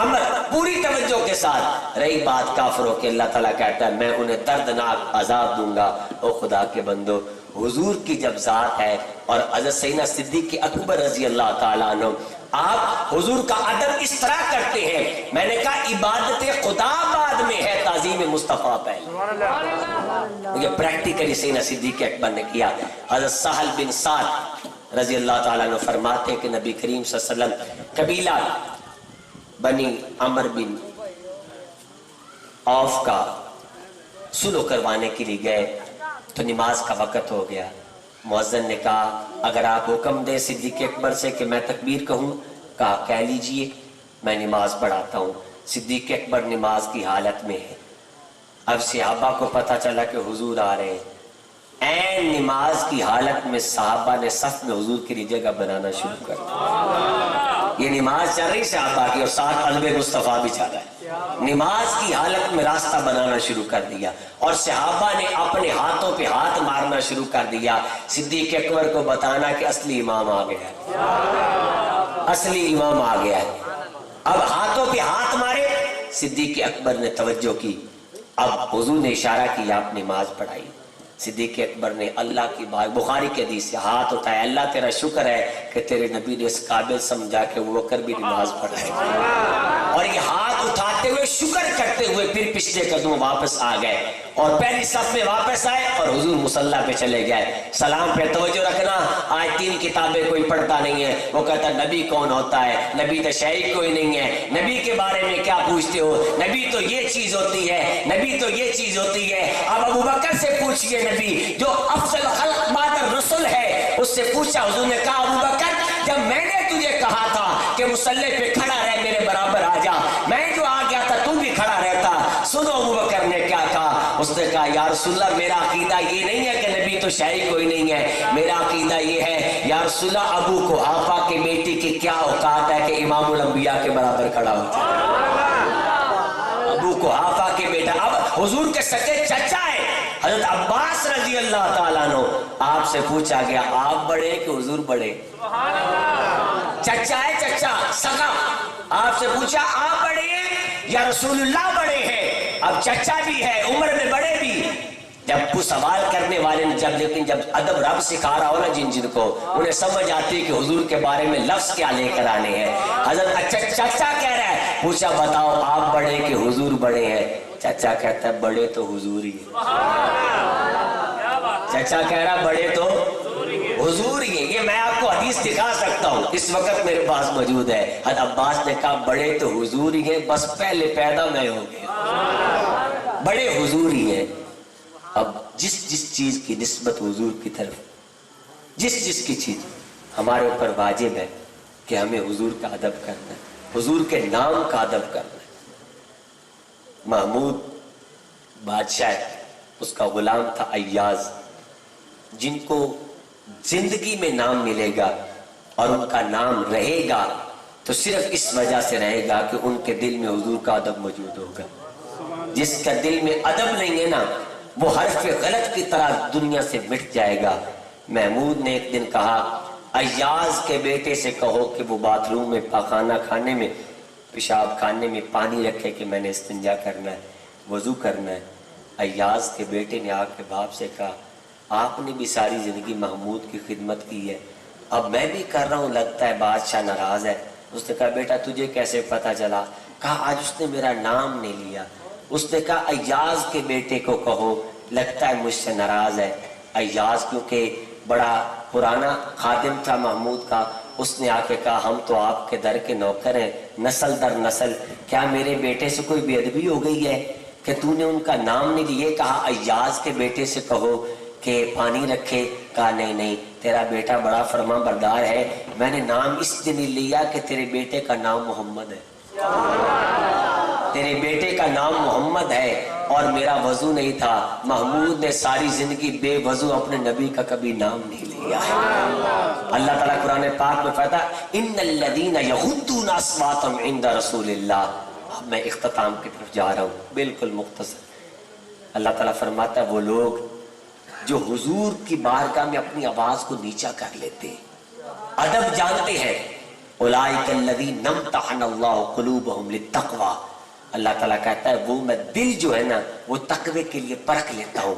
امر پوری توجہ کے ساتھ. رہی بات کافروں کے، اللہ تعالیٰ کہتا ہے میں انہیں دردناک عذاب دوں گا. او خدا کے بندو، حضور کی جب ذات ہے اور حضرت سیدنا صدیق اکبر رضی اللہ تعالیٰ عنہ آپ حضور کا ادب اس طرح کرتے ہیں. میں نے کہا عبادت خدا بعد میں ہے، تعظیم مصطفیٰ پہلے. یہ پریکٹیکلی سیدنا صدیق اکبر نے کیا. حضرت سہل بن سعد رضی اللہ تعالیٰ عنہ فرماتے ہیں کہ نبی کریم صلی اللہ علیہ وسلم قبیلہ بنی عمر بن عوف کا سلو کروانے کے لیے گئے تو نماز کا وقت ہو گیا. مؤذن نے کہا اگر آپ حکم دیں صدیق اکبر سے کہ میں تکبیر کہوں، کہا کہہ لیجئے میں نماز پڑھاتا ہوں. صدیق اکبر نماز کی حالت میں ہے. اب صحابہ کو پتہ چلا کہ حضور آ رہے ہیں. این نماز کی حالت میں صحابہ نے صف میں حضور کے لیے جگہ بنانا شروع کر دیا. یہ نماز چل رہی صحابہ کی اور ساتھ ادب مصطفیٰ بھی چل رہا ہے. نماز کی حالت میں راستہ بنانا شروع کر دیا اور صحابہ نے اپنے ہاتھوں پہ ہاتھ مارنا شروع کر دیا. صدیق اکبر کو بتانا کہ اصلی امام آ گیا ہے، اصلی امام آ گیا ہے. اب ہاتھوں پہ ہاتھ مارے. صدیق اکبر نے توجہ کی. اب حضور نے اشارہ کیا آپ نماز پڑھائی. صدیق اکبر نے اللہ کی بات، بخاری کے حدیث سے ہاتھ اٹھایا، اللہ تیرا شکر ہے کہ تیرے نبی نے اس قابل سمجھا کہ وہ بکر بھی نماز پڑھائے. اور یہ ہاتھ اٹھاتے ہوئے شکر کرتے ہوئے پھر پچھلے قدم واپس آ گئے اور پہلی صف میں واپس آئے اور حضور مصلی پہ چلے گئے. سلام پہ توجہ رکھنا. آج 3 کتابیں کوئی پڑھتا نہیں ہے. وہ کہتا نبی کون ہوتا ہے؟ نبی تو شیخ کوئی نہیں ہے. نبی کے بارے میں کیا پوچھتے ہو؟ نبی تو یہ چیز ہوتی ہے، نبی تو یہ چیز ہوتی ہے. اب ابو بکر سے پوچھئے، نبی جو افضل خلق بعد الرسل ہے، اس سے پوچھا. حضور نے کہا ابو بکر جب میں نے تجھے کہا تھا کہ مصلی پہ کھڑا رہ میرے برابر آ جا، میں جو آ گیا تھا تو بھی کھڑا رہتا. سنو ابو بکر نے کیا کہا. اس نے کہا یا رسول اللہ میرا عقیدہ یہ نہیں ہے کہ نبی تو شاید کوئی نہیں ہے، میرا عقیدہ یہ ہے یا رسول اللہ ابو قحافہ کی بیٹی کی کیا اوقات ہے کہ امام الانبیاء کے برابر کھڑا ہوتا ہے؟ ابو قحافہ کے بیٹا، اب حضور کے سکے چچا ہے حضرت عباس رضی اللہ تعالیٰ عنہ، آپ سے پوچھا گیا آپ بڑے کہ حضور بڑے؟ چچا ہے، چچا سگا، آپ سے پوچھا آپ بڑے ہیں یا رسول اللہ بڑے ہیں؟ اب چچا بھی ہے، عمر میں بڑے بھی۔ جب وہ سوال کرنے والے نے لیکن جب ادب رب سکھا رہا ہو نا جن کو، انہیں سمجھ آتی ہے کہ حضور کے بارے میں لفظ کیا لے کر آنے ہیں۔ حضرت چچا کہہ رہا ہے، پوچھا بتاؤ آپ بڑے کہ حضور بڑے ہیں؟ چچا کہتا ہے بڑے تو حضور ہی ہے۔ چچا کہہ رہا بڑے تو حضور ہی ہے۔ یہ میں آپ کو حدیث دکھا سکتا ہوں، اس وقت میرے پاس موجود ہے۔ حضرت عباس نے کہا بڑے تو حضور ہی ہیں، بس پہلے پیدا میں ہو گیا، بڑے حضور ہی ہیں۔ اب جس چیز کی نسبت حضور کی طرف، جس کی چیز ہمارے اوپر واجب ہے کہ ہمیں حضور کا ادب کرنا ہے، حضور کے نام کا ادب کرنا ہے۔ محمود بادشاہ اس کا غلام تھا ایاز، جن کو زندگی میں نام ملے گا اور ان کا نام رہے گا تو صرف اس وجہ سے رہے گا کہ ان کے دل میں حضور کا ادب موجود ہوگا۔ جس کا دل میں ادب نہیں ہے نا، وہ حرف غلط کی طرح دنیا سے مٹ جائے گا۔ محمود نے ایک دن کہا ایاز کے بیٹے سے کہو کہ وہ باتھ روم میں پاخانہ خانے میں پیشاب خانے میں پانی رکھے کہ میں نے استنجا کرنا ہے، وضو کرنا ہے۔ ایاز کے بیٹے نے آ کے باپ سے کہا آپ نے بھی ساری زندگی محمود کی خدمت کی ہے، اب میں بھی کر رہا ہوں، لگتا ہے بادشاہ ناراض ہے۔ اس نے کہا بیٹا تجھے کیسے پتا چلا؟ کہا آج اس نے میرا نام نہیں لیا۔ اس نے کہا ایاز کے بیٹے کو کہو، لگتا ہے مجھ سے ناراض ہے۔ ایاز کیونکہ بڑا پرانا خادم تھا محمود کا، اس نے آ کے کہا ہم تو آپ کے در کے نوکر ہیں نسل در نسل، کیا میرے بیٹے سے کوئی بے ادبی ہو گئی ہے کہ تو نے ان کا نام نہیں لیے؟ کہا ایاز کے بیٹے سے کہو کہ پانی رکھے۔ کہا نہیں تیرا بیٹا بڑا فرما بردار ہے، میں نے نام اس لیے لیا کہ تیرے بیٹے کا نام محمد ہے، تیرے بیٹے کا نام محمد ہے اور میرا وضو نہیں تھا۔ محمود نے ساری زندگی بے وضو اپنے نبی کا کبھی نام نہیں لیا ہے۔ اللہ تعالیٰ قرآن پاک میں فرماتا ہے ان الذین یغضون اصواتهم عند رسول اللہ۔ اب میں اختتام کی طرف جا رہا ہوں بالکل مختصر۔ اللہ تعالیٰ فرماتا ہے وہ لوگ جو حضور کی بارگاہ میں اپنی آواز کو نیچا کر لیتے ہیں، ادب جانتے ہیں، اولئک الذین امتحن اللہ قلوبہم للتقوی۔ اللہ تعالیٰ کہتا ہے وہ میں دل جو ہے نا وہ تقوی کے لیے پرکھ لیتا ہوں۔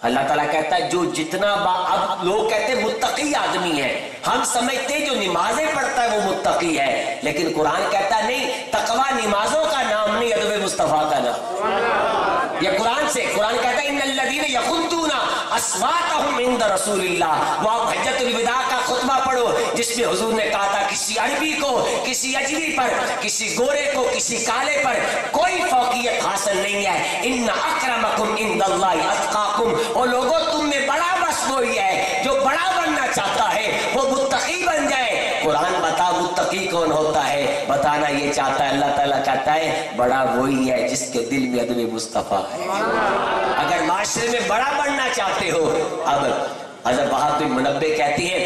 اللہ تعالیٰ کہتا ہے جو جتنا اب لوگ کہتے ہیں متقی آدمی ہے، ہم سمجھتے جو نمازیں پڑھتا ہے وہ متقی ہے، لیکن قرآن کہتا ہے نہیں، تقوی نمازوں کا نام نہیں، ادب مصطفیٰ کا نام۔ یہ قرآن سے، قرآن کہتا ہے ان الذین یغضون اصواتهم عند رسول اللہ۔ وہ آپ حجۃ الوداع کا خطبہ پڑھو جس میں حضور نے کہا تھا کسی عربی کو، کسی اجمی پر، کسی گورے کو، کسی کالے پر کوئی فوقیت حاصل نہیں ہے۔ ان اکرمکم عند اللہ اتقاکم۔ اور لوگوں تم میں بڑا بس وہی ہے جو بڑا بننا چاہتا ہے وہ متقی بن جائے۔ قرآن بتا متقی کون ہوتا ہے؟ بتانا یہ چاہتا ہے۔ اللہ تعالیٰ کہتا ہے بڑا وہی ہے جس کے دل میں ادب مصطفیٰ ہے۔ اگر معاشرے میں بڑا بننا چاہتے ہو، اب حضرت وہاب بن منبہ کہتی ہے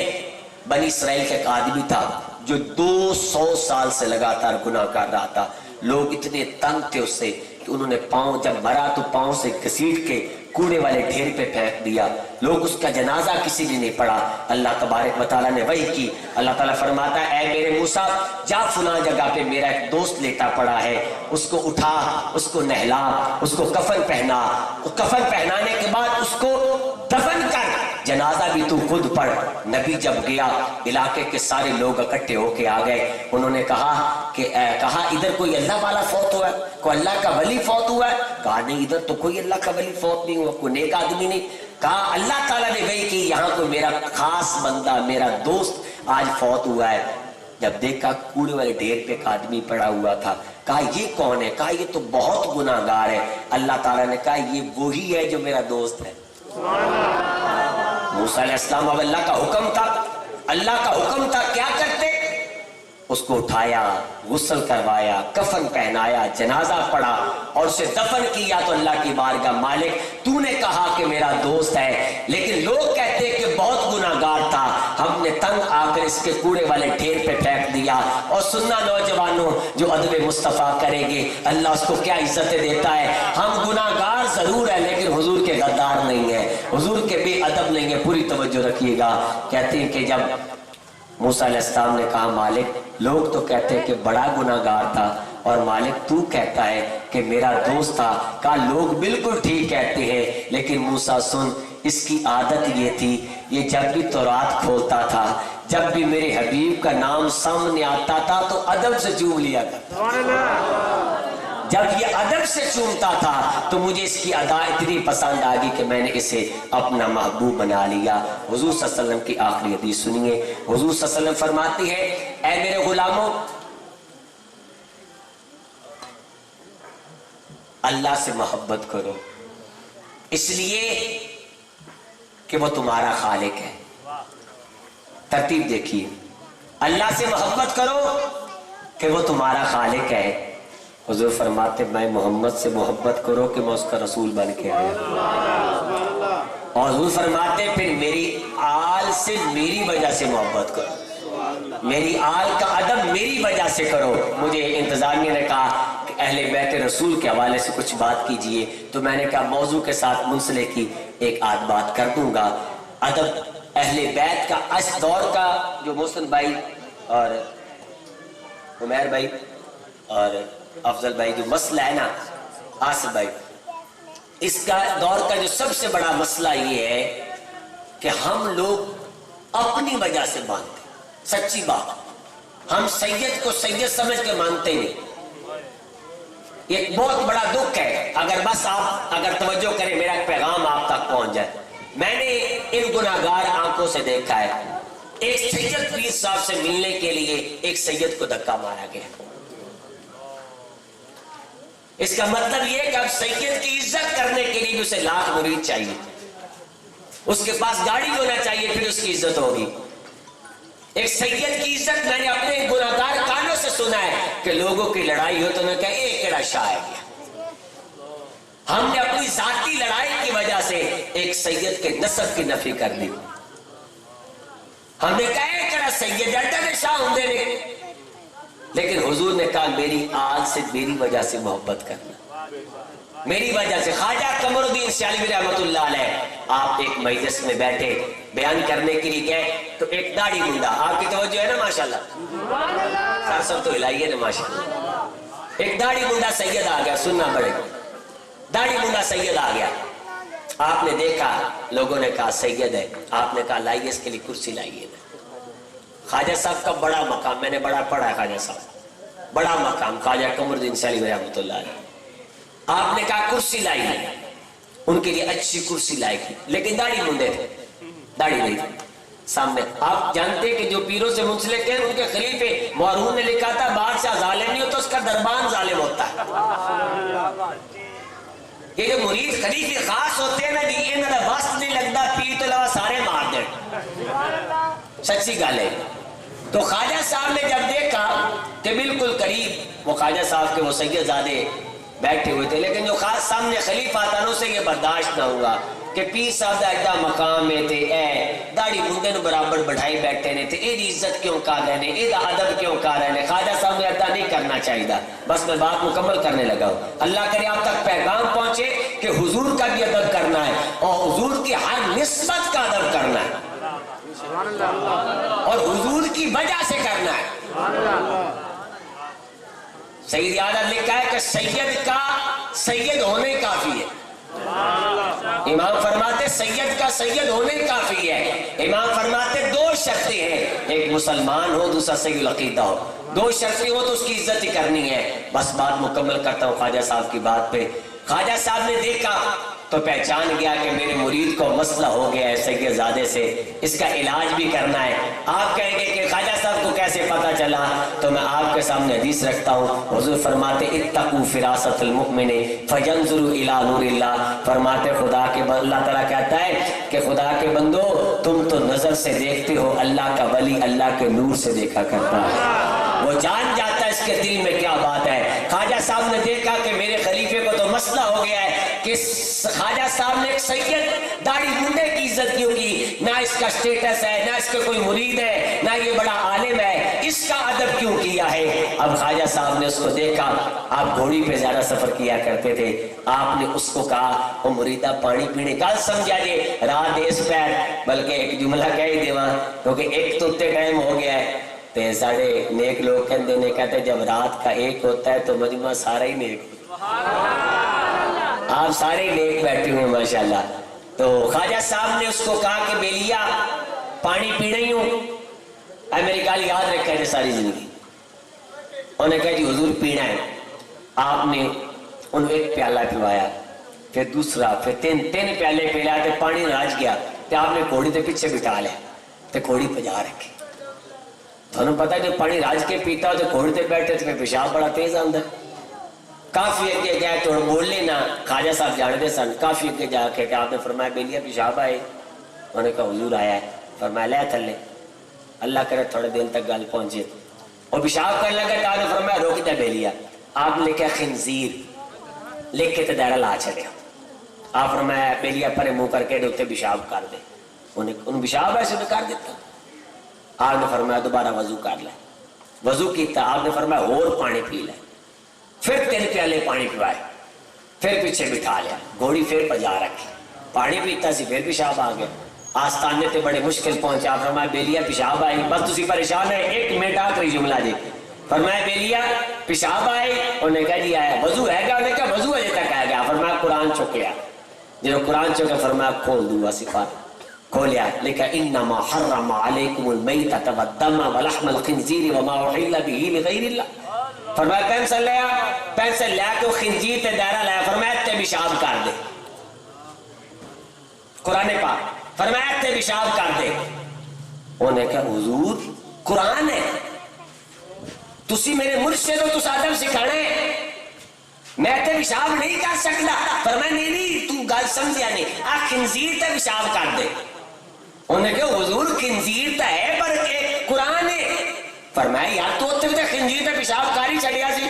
بنی اسرائیل کا ایک آدمی تھا جو 200 سال سے لگاتار گناہ کر رہا تھا، لوگ اتنے تنگ تھے اس سے کہ انہوں نے پاؤں جب مرا تو پاؤں سے گھسیٹ کے کوڑے والے ڈھیر پہ پھینک دیا، لوگ اس کا جنازہ کسی نے نہیں پڑھا۔ اللہ تبارک و تعالیٰ نے وحی کی، اللہ تعالیٰ فرماتا ہے اے میرے موسیٰ جا فلاں جگہ پہ میرا ایک دوست لیٹا پڑا ہے، اس کو اٹھا، اس کو نہلا، اس کو کفن پہنا، کفن پہنانے کے بعد اس کو دفن کر، جنازہ بھی تو خود پڑھ۔ نبی جب گیا علاقے کے سارے لوگ اکٹھے ہو کے آ گئے، انہوں نے کہا ادھر کوئی اللہ والا فوت ہوا ہے، کوئی اللہ کا ولی فوت ہوا ہے؟ کہا نہیں ادھر تو کوئی اللہ کا ولی فوت نہیں ہوا، کوئی نیک آدمی نہیں۔ کہا اللہ تعالیٰ نے وحی کی یہاں کوئی میرا خاص بندہ، میرا دوست آج فوت ہوا ہے۔ جب دیکھا کوڑے والے ڈھیر پہ ایک آدمی پڑا ہوا تھا، کہا یہ کون ہے؟ کہا یہ تو بہت گناہ گار ہے۔ اللہ تعالیٰ نے کہا یہ وہی ہے جو میرا دوست ہے۔ موسیٰ علیہ السلام اب اللہ کا حکم تھا، اللہ کا حکم تھا کیا کرتے؟ اس کو اٹھایا، غسل کروایا، کفن پہنایا، جنازہ پڑھا اور اسے دفن کیا تو اللہ کی بارگاہ مالک تو نے کہا کہ میرا دوست ہے، لیکن لوگ کہتے کہ بہت گناہگار تھا، ہم نے تنگ آ کر اس کے کوڑے والے ڈھیر پہ پھینک دیا۔ اور سننا نوجوانوں، جو ادب مصطفیٰ کریں گے اللہ اس کو کیا عزتیں دیتا ہے۔ ہم گناہگار ضرور ہیں لیکن حضور کے غدار نہیں ہیں، حضور کے بے ادب نہیں ہیں، پوری توجہ رکھیے گا۔ کہتے ہیں کہ جب موسیٰ علیہ السلام نے کہا مالک لوگ تو کہتے ہیں کہ بڑا گناہگار تھا اور مالک تو کہتا ہے کہ میرا دوست تھا، کہا لوگ بالکل ٹھیک کہتے ہیں لیکن موسیٰ سن، اس کی عادت یہ تھی، یہ جب بھی تورات کھولتا تھا، جب بھی میرے حبیب کا نام سامنے آتا تھا تو ادب سے چوم لیا کرتا، جب یہ ادب سے چومتا تھا تو مجھے اس کی ادا اتنی پسند آ گئی کہ میں نے اسے اپنا محبوب بنا لیا۔ حضور صلی اللہ علیہ وسلم کی آخری حدیث سنیے، حضور صلی اللہ علیہ وسلم فرماتی ہے اے میرے غلاموں، اللہ سے محبت کرو اس لیے کہ وہ تمہارا خالق ہے۔ ترتیب دیکھیے، اللہ سے محبت کرو کہ وہ تمہارا خالق ہے۔ حضور فرماتے میں محمد سے محبت کرو کہ میں اس کا رسول بن کے آیا، اور حضور فرماتے پھر میری آل سے میری وجہ سے محبت کرو، میری آل کا ادب میری وجہ سے کرو۔ مجھے انتظامیہ نے کہا کہ اہل بیت رسول کے حوالے سے کچھ بات کیجئے، تو میں نے کہا موضوع کے ساتھ منسلک کی ایک آدھ بات کر دوں گا۔ ادب اہل بیت کا اس دور کا جو محسن بھائی اور عمیر بھائی اور افضل بھائی جو مسئلہ ہے نا، آصف بھائی، اس کا دور کا جو سب سے بڑا مسئلہ یہ ہے کہ ہم لوگ اپنی وجہ سے مانتے ہیں۔ سچی بات، ہم سید کو سید سمجھ کے مانتے نہیں۔ ایک بہت بڑا دکھ ہے، اگر بس آپ اگر توجہ کریں میرا پیغام آپ تک پہنچ جائے۔ میں نے ان گناہگار آنکھوں سے دیکھا ہے، ایک سید پیر صاحب سے ملنے کے لیے ایک سید کو دھکا مارا گیا۔ اس کا مطلب یہ کہ اب سید کی عزت کرنے کے لیے اسے لاکھ مرید چاہیے، اس کے پاس گاڑی ہونا چاہیے، پھر اس کی عزت ہوگی۔ ایک سید کی عزت میں نے اپنے گناہگار کانوں سے سنا ہے کہ لوگوں کی لڑائی ہو تو میں کہا ایک کیڑا شاہ ہے گیا۔ ہم نے اپنی ذاتی لڑائی کی وجہ سے ایک سید کے نسب کی نفی کر دی۔ ہم نے کہا ایک کیڑا سید ہے شاہ ہوں دے لے، لیکن حضور نے کہا میری آل سے میری وجہ سے محبت کرنا، میری وجہ سے۔ خواجہ قمر الدین سیالوی رحمۃ اللہ علیہ آپ ایک مجلس میں بیٹھے بیان کرنے کے لیے گئے تو ایک داڑھی منڈا، آپ کی توجہ ہے نا ماشاءاللہ، سر سب تو ہلائیے نا ماشاءاللہ، ایک داڑھی منڈا سید آ گیا، سننا پڑے گا، داڑھی منڈا سید آ گیا۔ آپ نے دیکھا، لوگوں نے کہا سید ہے، آپ نے کہا لائیے اس کے لیے کرسی لائیے۔ خواجہ صاحب کا بڑا مقام، میں نے بڑا پڑھا ہے خواجہ صاحب، بڑا مقام خواجہ قمر الدین سیالوی رحمۃ اللہ علیہ۔ آپ نے کہا کرسی لائی، ان کے لیے اچھی کرسی لائی گی، لیکن داڑھی منڈے تھے، داڑھی نہیں تھی سامنے۔ آپ جانتے کہ جو پیروں سے منسلک ہیں ان کے خلیفے مورون نے لکھا تھا بادشاہ ظالم نہیں ہوتا، اس کا دربان ظالم ہوتا ہے۔ یہ جو مرید خلیفے خاص ہوتے ہیں نا جی، انہوں نے واسط نہیں لگتا، پیر تو لوا سارے مار دیں، سچی گل ہے۔ تو خواجہ صاحب نے جب دیکھا کہ بالکل قریب وہ خواجہ صاحب کے وہ سید زادے بیٹھے ہوئے تھے، لیکن جو خاص سامنے خلیفہ تھا اسے یہ برداشت نہ ہوا کہ پیر صاحب دا ایڈا مقام میں تھے، اے داڑھی منڈے نو برابر بڑھائی بیٹھے نے تھے، ایدی عزت کیوں کر رہے نے، ایدہ ادب کیوں کر رہے نے۔ خواجہ صاحب نے ایڈا نہیں کرنا چاہیے۔ بس میں بات مکمل کرنے لگا ہوں۔ اللہ کرے آپ تک پیغام پہنچے کہ حضور کا بھی ادب کرنا ہے اور حضور کی ہر نسبت کا ادب کرنا ہے اور حضور کی وجہ سے کرنا ہے۔ سید اعظم نے کہا کہ سید کا سید ہونے کافی ہے۔ امام فرماتے سید کا سید ہونے کافی ہے۔ امام فرماتے دو شرطیں ہیں، ایک مسلمان ہو، دوسرا صحیح العقیدہ ہو۔ دو شرطیں ہو تو اس کی عزت ہی کرنی ہے۔ بس بات مکمل کرتا ہوں خواجہ صاحب کی بات پہ۔ خواجہ صاحب نے دیکھا تو پہچان گیا کہ میرے مرید کو مسئلہ ہو گیا ہے سید زادے سے، اس کا علاج بھی کرنا ہے۔ آپ کہیں گے کہ خواجہ صاحب کو کیسے پتا چلا، تو میں آپ کے سامنے حدیث رکھتا ہوں۔ حضور فرماتے اتقوا فراست المؤمن فینظروا الی نور اللہ، فرماتے خدا کے اللہ تعالیٰ کہتا ہے کہ خدا کے بندو تم تو نظر سے دیکھتے ہو، اللہ کا ولی اللہ کے نور سے دیکھا کرتا ہے۔ وہ جان جاتا ہے اس کے دل میں کیا بات ہے. خواجہ صاحب نے دیکھا کہ میرے خلیفے کو تو مسئلہ ہو گیا ہے کہ خواجہ صاحب نے ایک سید داڑھی منڈے کی عزت کیوں کی؟ نہ اس کا سٹیٹس ہے، نہ اس کے کوئی مرید ہے، نہ یہ بڑا عالم ہے، اس کا ادب کیوں کیا ہے؟ اب خواجہ صاحب نے اس کو دیکھا، آپ گھوڑی پہ زیادہ سفر کیا کرتے تھے، آپ نے اس کو کہا وہ مریدہ پانی پینے گل سمجھا جے رات دیس پیر، بلکہ ایک جملہ کہہ ہی دیواں کیونکہ ایک تو تے ٹائم ہو گیا ہے تے ساڑھے نیک لوگ کہتے جب رات کا ایک ہوتا ہے تو مجمع سارا ہی نیک ہوتا ہے. آپ سارے نیک بیٹھے ہوئے ماشاءاللہ. تو خواجہ صاحب نے اس کو کہا کہ بیلیا پانی پی رہی ہوں، اے میری گال یاد رکھا ہے ساری زندگی. انہوں نے کہا جی حضور پینا ہے. آپ نے انہوں ایک پیالہ پلوایا، پھر دوسرا، پھر تین پیالے پلایا تو پانی راج گیا تو آپ نے گھوڑی کے پیچھے بٹھا لیا تو گھوڑی پجا رکھی. تھانوں پتہ ہے جو پانی راج کے پیتا ہو تو گھوڑی تے بیٹھے تو پھر پیشاب بڑا تیز آندا ہے. کافی اگے گئے تو بول لینا خواجہ صاحب جانتے سن. کافی اگے جا کے آپ نے فرمایا بیلیا پیشاب آئے؟ انہوں نے کہا حضور آیا ہے. فرمایا لے تھلے، اللہ کرے تھوڑے دن تک گل پہنچے. اور پیشاب کرنے لگا تو آپ نے فرمایا روک دے بیلیا. آپ نے لکھا خنزیر لکھ کے دائرہ لا چھڑیا. آپ فرمایا بیلیا پرے منہ کر کے اتنے پیشاب کر دے. انہوں پیشاب ایسے بھی کر دیتا. آپ نے فرمایا دوبارہ وضو کر لے. وضو کیتا. آپ نے فرمایا اور پانی پی لے. پھر 3 پیالے پانی پیوائے، پھر پیچھے بٹھا لیا، گھوڑی پھر پجا رکھی. پانی پیتا سی پھر پیشاب آ گیا. آستانے تے بڑے مشکل پہنچا. فرمایا بیلیا پیشاب آئی؟ بس تسی پریشان ہے، 1 منٹ آخری جملہ جی. فرمایا بیلیا پیشاب آئے؟ انہوں نے کہا جی آیا. وضو ہے گا؟ انہوں نے کہا وضو اجے تک آ گیا. فرمایا قرآن چک لیا. جب قرآن چکا فرمایا کھول دوں گا صفات. کھولیا، لکھا انما حرم علیکم المیتۃ والدم ولحم الخنزیر وما احل به لغیر اللہ. فرمایا پینسل لیا، پینسل لیا کے خنزیر تے دائرہ لایا. فرمایا تے پیشاب کر دے. قرآن پاک فرمایا تے پیشاب کر دے. انہوں نے کہا حضور قرآن ہے، تسی میرے مرشد ہو، تس ادب سکھانا ہے، میں تے پیشاب نہیں کر سکتا. فرمایا نہیں تو گل سمجھیا نہیں، آ خنزیر تے پیشاب کر دے. انہوں نے کہا حضور خنزیر تے ہے پر قرآن ہے. فرمایا یار تو اتنے تے خنزیر تے پیشاب کر ہی چھڑیا سی.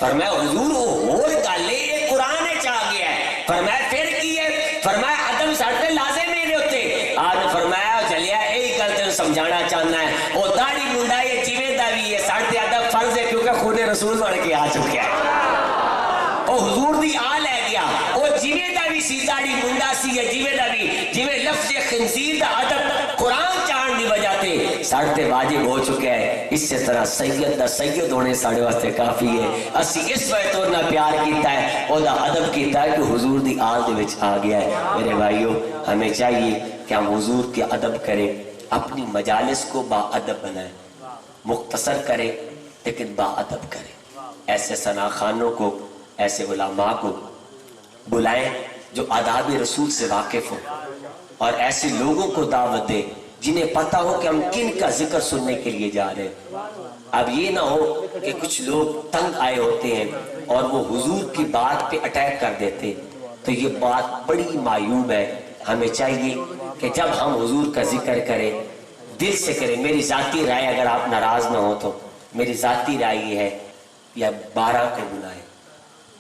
فرمایا حضور وہ اور گل ہے، یہ قرآن چاہ گیا ہے. فرمایا پھر کی ہے؟ فرمایا ادب ساڈے لازم ہے ہوتے. آج فرمایا چلیا یہی گل تین سمجھانا چاہنا ہے. وہ داڑھی منڈا یہ جویں دا بھی ہے ساڈے ادب فرض ہے کیونکہ خود رسول بن کے آ چکا ہے. وہ حضور دی آ لے گیا. وہ جویں دا بھی سی داڑھی منڈا سی ہے جویں دا بھی، جویں لفظ خنزیر دا ادب قرآن چاہن دی وجہ تے ساڈے واجب ہو چکا ہے. اس طرح سید دا سید ہونے ساڈے واسطے کافی ہے. اسی اس وجہ تو نہ پیار کیتا ہے، او دا ادب کیتا ہے کہ حضور دی آل دے وچ آ گیا ہے. میرے بھائیو ہمیں چاہیے کہ ہم حضور کے ادب کریں، اپنی مجالس کو با ادب بنائیں، مختصر کریں لیکن با ادب کریں. ایسے ثنا خانوں کو، ایسے علماء کو بلائیں جو آداب رسول سے واقف ہو، اور ایسے لوگوں کو دعوت دیں جنہیں پتا ہو کہ ہم کن کا ذکر سننے کے لیے جا رہے ہیں. اب یہ نہ ہو کہ کچھ لوگ تنگ آئے ہوتے ہیں اور وہ حضور کی بات پہ اٹیک کر دیتے، تو یہ بات بڑی معیوب ہے. ہمیں چاہیے کہ جب ہم حضور کا ذکر کریں دل سے کریں. میری ذاتی رائے، اگر آپ ناراض نہ ہو تو میری ذاتی رائے یہ ہے یا 12 کو بلائیں،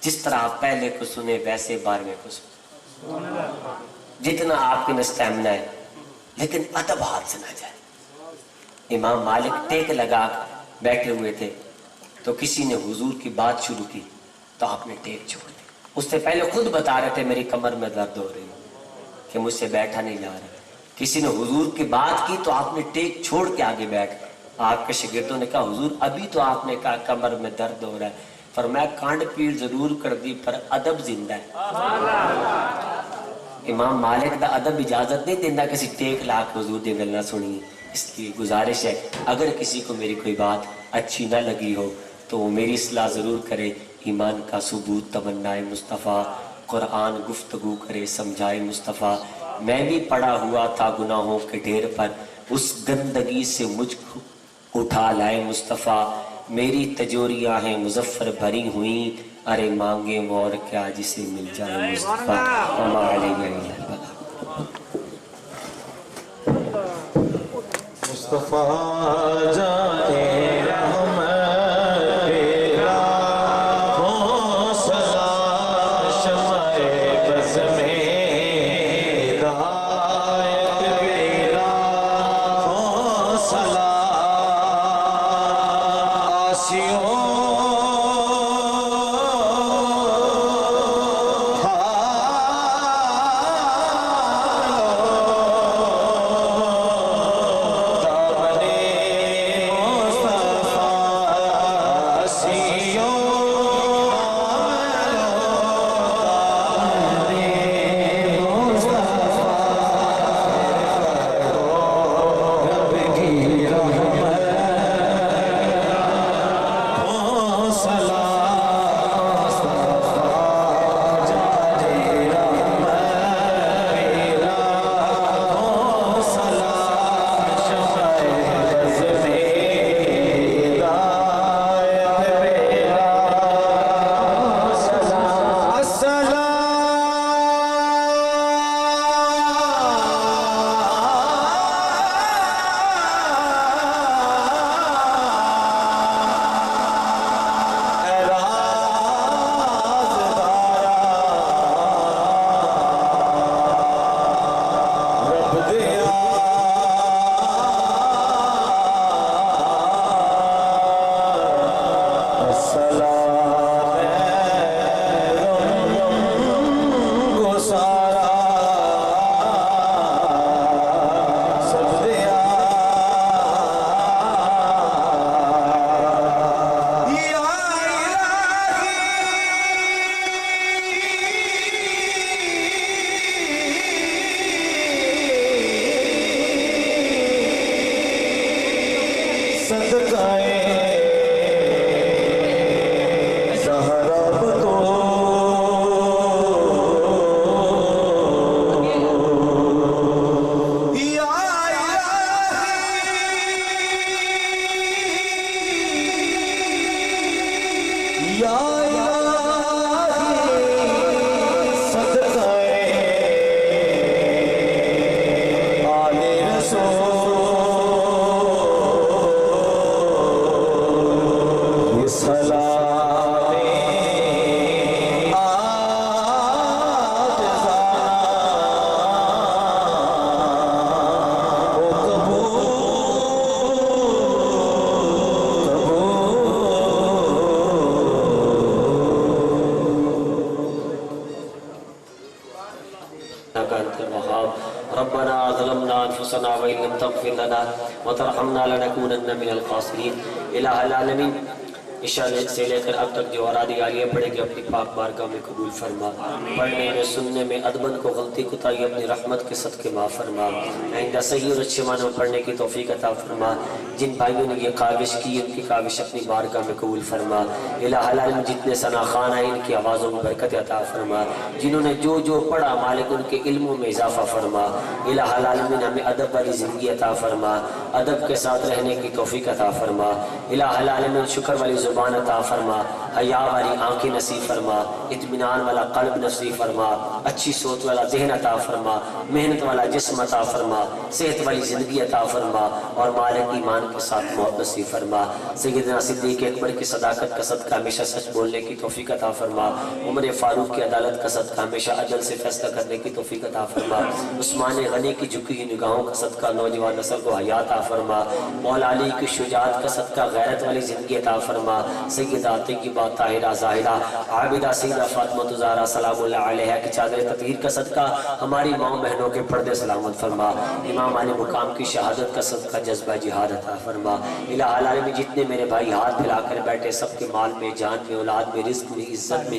جس طرح آپ پہلے کو سنے ویسے 12ویں کو سنے، جتنا آپ کے میں اسٹیمنا ہے، لیکن ادب ہاتھ سے نہ جائے. امام مالک ٹیک لگا بیٹھے ہوئے تھے تو کسی نے حضور کی بات شروع کی تو آپ نے ٹیک چھوڑ دی. اس سے پہلے خود بتا رہے تھے میری کمر میں درد ہو رہی ہے کہ مجھ سے بیٹھا نہیں جا رہا. کسی نے حضور کی بات کی تو آپ نے ٹیک چھوڑ کے آگے بیٹھ. آپ کے شاگردوں نے کہا حضور ابھی تو آپ نے کہا کمر میں درد ہو رہا ہے. فرمایا کانڈ پیڑ ضرور کر دی پر ادب زندہ ہے. امام مالک دا ادب اجازت نہیں دینا کسی ٹیک لا کے حضور دی گل نہ سنی. اس کی گزارش ہے اگر کسی کو میری کوئی بات اچھی نہ لگی ہو تو وہ میری اصلاح ضرور کرے. ایمان کا ثبوت تمنائے مصطفیٰ، قرآن گفتگو کرے سمجھائے مصطفیٰ. میں بھی پڑا ہوا تھا گناہوں کے ڈھیر پر، اس گندگی سے مجھ کو اٹھا لائے مصطفیٰ. میری تجوریاں ہیں مظفر بھری ہوئیں، ارے مانگے مور کیا جسے مل جائے مصطفیٰ. وما علیہ مصطفیٰ جائے رحمت ربنا ظلمنا انفسنا وان لم تغفر لنا وترحمنا لنكونن من الخاسرین۔ الہ العالمین عشاء سے لے کر اب تک جو ارادی عالیہ پڑھے گی اپنی پاک بارگاہ میں قبول فرما، پڑھنے میں سننے میں ادبن کو غلطی کوتاہی اپنی رحمت کے صدقے معاف فرما، آئندہ صحیح اور اچھے معنوں میں پڑھنے کی توفیق عطا فرما، جن بھائیوں نے یہ کاوش کی ان کی کاوش اپنی بارگاہ میں قبول فرما، الہ العالمین جتنے ثنا خوان آئے ان کی آوازوں میں برکت عطا فرما، جنہوں نے جو جو پڑھا مالک ان کے علموں میں اضافہ فرما، الہ العالمین ہمیں ادب والی زندگی عطا فرما، ادب کے ساتھ رہنے کی توفیق عطا فرما، الہ العالمین شکر والی زبان عطا فرما، حیا والی آنکھیں نصیب فرما، اطمینان والا قلب نصیب فرما، اچھی سوچ والا ذہن عطا فرما، محنت والا جسم عطا فرما، صحت والی زندگی عطا فرما، اور مالک ایمان کے ساتھ موت نصیب فرما، سیدنا صدیق اکبر کی صداقت کا صدقہ ہمیشہ سچ بولنے کی توفیق عطا فرما، عمر فاروق کی عدالت کا صدقہ ہمیشہ عدل سے فیصلہ کرنے کی توفیق عطا فرما، عثمان غنی کی جھکی ہوئی نگاہوں کا صدقہ نوجوان نسل کو حیا عطا فرما، مولا علی کی شجاعت کا صدقہ غیرت والی زندگی عطا فرما، سیدہ طیبہ طاہرہ زاہدہ عابدہ سیدہ فاطمہ زہرا سلام اللہ علیہ کی چادر تطہیر کا صدقہ ہماری ماں بہنوں کے پردے سلامت فرما، امام علی مقام کی شہادت کا صدقہ جذبہ جہاد عطا فرما، الہ العالمین جتنے میرے بھائی ہاتھ پھیلا کر بیٹھے سب کے مال میں، جان میں، اولاد میں، رزق میں، عزت میں،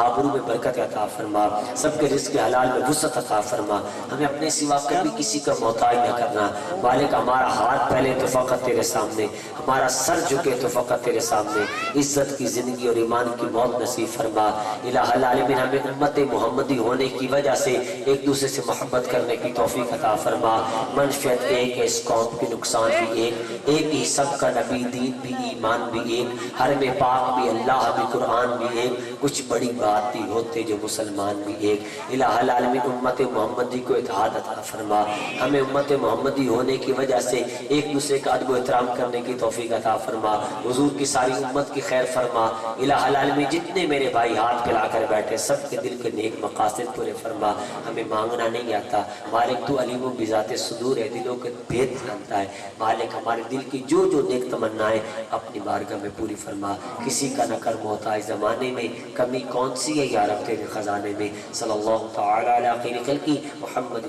آبرو میں برکت عطا فرما، سب کے رزق حلال میں وسعت عطا فرما، ہمیں اپنے سوا کبھی کسی کا محتاج نہ کرنا، مالک ہمارا ہاتھ پھیلے تو فقط تیرے سامنے، ہمارا سر جھکے تو فقط تیرے سامنے، عزت کی زندگی اور ایمان کی موت نصیب فرما، الہ العالمین ہمیں امت محمدی ہونے کی وجہ سے ایک دوسرے سے محبت کرنے کی توفیق عطا فرما، منفعت ایک ہے اس قوم کی، نقصان بھی ایک ہی سب کا نبی، دین بھی، ایمان بھی ایک، حرم پاک بھی، اللہ بھی، قرآن بھی ایک، کچھ بڑی بات بھی ہوتے جو مسلمان بھی ایک، الہ العالمین امت محمدی کو اتحاد عطا فرما، ہمیں امت محمدی ہونے کی وجہ سے ایک دوسرے کا ادب و احترام کرنے کی توفیق عطا فرما، حضور کی ساری امت کی خیر فرما، الہ العالمین جتنے میرے بھائی ہاتھ پھیلا کر بیٹھے سب کے دل کے نیک مقاصد پورے فرما، ہمیں مانگنا نہیں آتا مالک، تو علیم بذات صدور ہے، دلوں کے بھید جانتا ہے مالک، ہمارے دل کی جو جو نیک تمنائیں اپنی بارگاہ میں پوری فرما، کسی کا نہ کر محتاج زمانے میں، کمی کون سی ہے یا رب تیرے خزانے میں، صلی اللہ تعالی علی خیر خلقی محمد